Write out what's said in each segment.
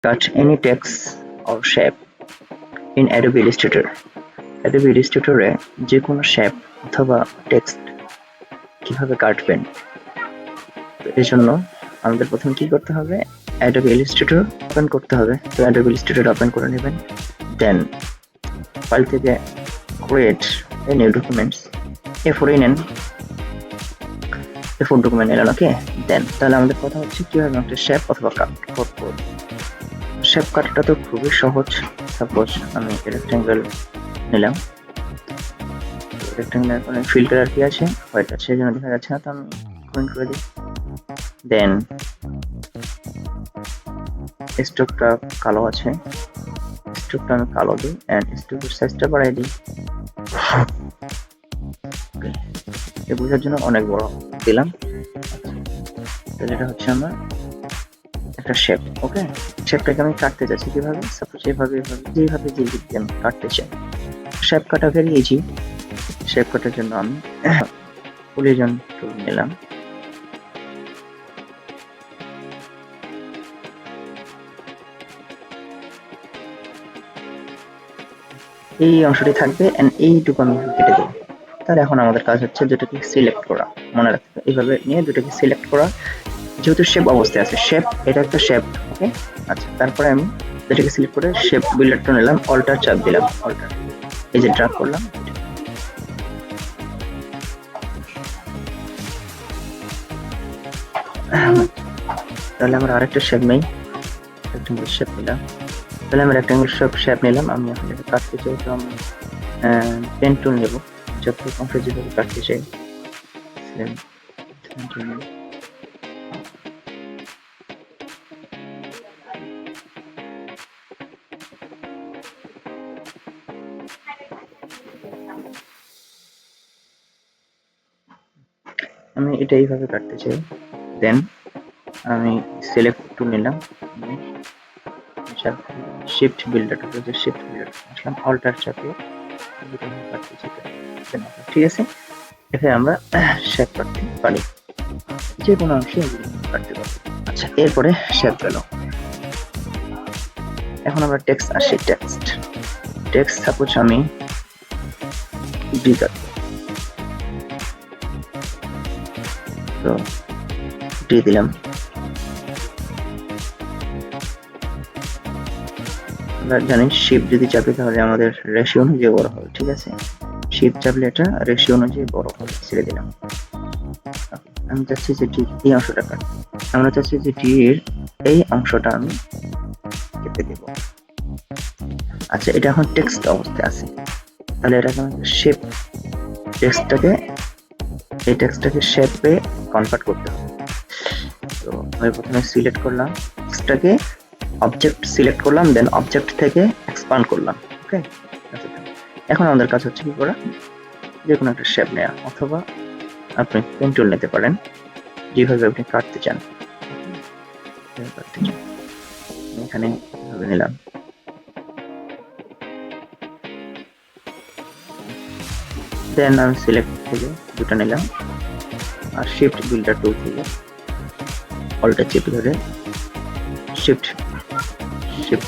Cut any text or shape in Adobe Illustrator. Adobe Illustrator এ যে কোনো shape অথবা text কিভাবে কাটবেন, তো এর জন্য আমাদের প্রথমে কি করতে হবে, Adobe Illustrator ওপেন করতে হবে। তো Adobe Illustrator ওপেন করে নেবেন, দেন ফাইল থেকে create a new documents A4 নেন, A4 ডকুমেন্ট নিলেন। ওকে, দেন তাহলে আমাদের কথা হচ্ছে কিভাবে একটা শেপ অথবা কাট করব। শেপ কাটটা তো খুবই সহজ। সাপোজ আমি রেক্টেঙ্গেল নিলাম, রেক্টেঙ্গেলের কোনো ফিল কালার কি আছে, হোয়াইট আছে, সেই জন্য দেখা যাচ্ছে না, তো আমি কমেন্ট করে দিই। দেন স্ট্রোকটা কালো আছে, স্ট্রোকটা আমি কালো দিই অ্যান্ড স্ট্রোকের সাইজটা বাড়াই দিই। এ বোঝার জন্য অনেক বড় দিলাম। তাহলে এটা হচ্ছে আমার একটা শেপ। ওকে, শেপটাকে আমি কাটতে চাচ্ছি কিভাবে, সাপোজ এভাবে যেভাবে যে আমি কাটতে চাই। শেপ কাটা ভেরি ইজি। শেপ কাটার জন্য আমি পলিগন টুল নিলাম, এই অংশটি থাকবে এন্ড এইটুকু আমি কেটে দেবো। তাহলে এখন আমাদের কাজ হচ্ছে দুটোকে সিলেক্ট করা। মনে রাখতে হবে এইভাবে নিয়ে দুটোকে সিলেক্ট করা, যেহেতু শেপ অবস্থায় আছে, শেপ এটা একটা শেপ। ওকে, আচ্ছা, তারপরে আমি দুটোকে সিলেক্ট করে শেপ বিল্ডারটা নিলাম, অল্টার চাপ দিলাম, অল্টার এই যে ড্রাগ করলাম। তাহলে আমরা আরেকটা শেপ নেই, রেক্টেঙ্গেল শেপ নিলাম। তাহলে আমি রেক্টেঙ্গেল শেপ নিলাম। আমি এখন এটা কাটতে চাই, তো আমি পেন টুল নেব, যতটুকু অংশ যেভাবে কাটতে চাই আমি এটা এইভাবে কাটতে চাই। দেন আমি সিলেক্ট টুল নিলাম, শিফট বিল্ডার যে শিফট বিল্ডার আসলাম, অল্টার চাপিয়ে কাটতে চাই। ঠিক আছে, এখানে আমরা শেপ কাটতে পারি, যে কোনো অংশে কাটতে পারি। আচ্ছা, এরপরে শেপ গেল। এখন আমরা টেক্সট আসি। টেক্সট সাপোজ আমি ডি কাটবো, তো ডি দিলাম। আমরা জানি শিফট যদি চাপি তাহলে আমাদের রেশিও অনুযায়ী বড় হবে। ঠিক আছে, শিফট চাপলে এটা রেশিও অনুযায়ী বড় হবে। ছেড়ে দিলাম। আমি চাচ্ছি যে ডি এই অংশটা কাটবো, আমরা চাচ্ছি যে ডি এর এই অংশটা আমি কেটে দেব। আচ্ছা, এটা এখন টেক্সট অবস্থায় আছে, তাহলে এটাকে আমাকে শেপ এই টেক্সটটাকে শেপে কনভার্ট করতে হবে। তো আমি প্রথমে সিলেক্ট করলাম টেক্সটটাকে, অবজেক্ট সিলেক্ট করলাম, দেন অবজেক্ট থেকে এক্সপান্ড করলাম। ওকে, এখন আমাদের কাজ হচ্ছে কি করা, যে কোনো একটা শেপ নেওয়া, অথবা আপনি পেন টুল নিতে পারেন, যেভাবে আপনি কাটতে চান। এখানে এভাবে নিলাম, দেন আমি সিলেক্ট থেকে দুটো নিলাম, আর শিফট বিল্ডার টুল থেকে অল্টার চেপে ধরে শিফট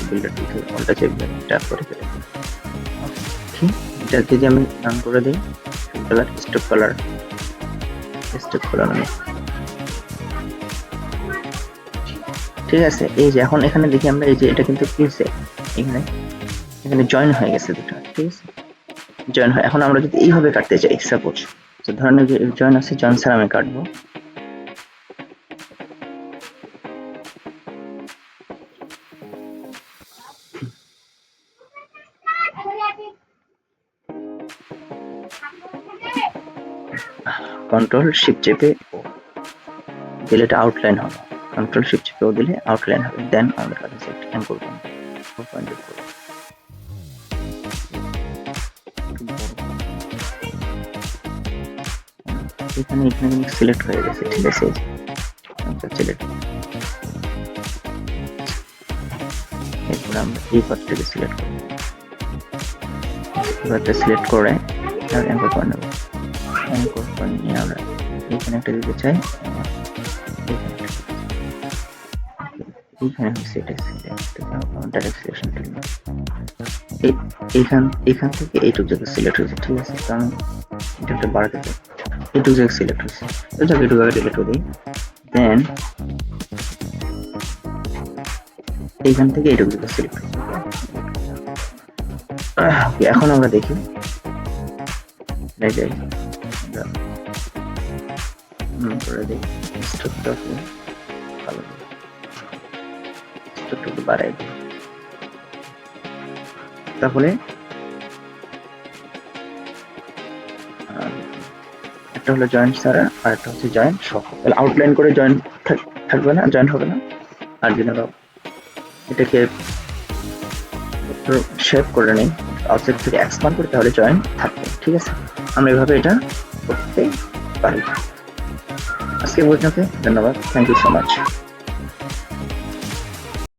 বিল্ডার টুল থেকে অল্টার চেপে ট্যাপ করে ফেলে। এটা যদি আমি নাম করে দিই কালার, স্টক কালার আমি, ঠিক আছে। এই যে এখন এখানে দেখি আমরা, এই যে এটা কিন্তু কি হচ্ছে, এখানে জয়েন হয়ে গেছে দুটো। ঠিক আছে, জয়েন হয়। এখন আমরা যদি এইভাবে কাটতে চাই, সাপোজ ধরনের যে জয়েন আছে, জয়েন ছাড়া আমি কাটবো। কন্ট্রোল শিফট চেপে দিলে এটা আউটলাইন হবে, কন্ট্রোল শিফট চেপে দিলে আউটলাইন হবে। দেন আমাদের কাছে সেট এন্ড করব, এখানে সিলেক্ট হয়ে গেছে। ঠিক আছে, সিলেক্ট, এরপর আমরা এই পার্টটাকে সিলেক্ট করব, এবারটা সিলেক্ট করে এঙ্কর করে নেব। এঙ্কর করে নিয়ে আমরা এখানে একটা দিতে চাই, এখানে হচ্ছে এটা সিলেক্ট ডাইরেক্ট সিলেকশন টুল, এখান থেকে এইটুকু জায়গা সিলেক্ট হয়েছে, ঠিক আছে। তো আমি এটা একটা বাড়াতে চাই, এইটুকু জায়গা সিলেক্ট হয়েছে, তো যাকে এইটুকু আগে ডিলিট করে দিই। দেন এইখান থেকে এইটুকু জায়গা সিলেক্ট হয়েছে। এখন আমরা দেখি যাই করে দিই স্ট্রোকটাকে ভালো স্ট্রোকটাকে বাড়াই দিই, তাহলে একটা হলো জয়েন্ট ছাড়া আর একটা হচ্ছে জয়েন্ট সহ। তাহলে আউটলাইন করে জয়েন্ট থাকবে না, জয়েন্ট হবে না। আর যদি আমরা এটাকে শেপ করে নিই আউটসাইড থেকে এক্সপ্যান্ড করি তাহলে জয়েন্ট থাকবে, ঠিক আছে। আমরা এভাবে এটা করতে পারি। আজকে পর্যন্ত ধন্যবাদ, থ্যাংক ইউ সো মাচ।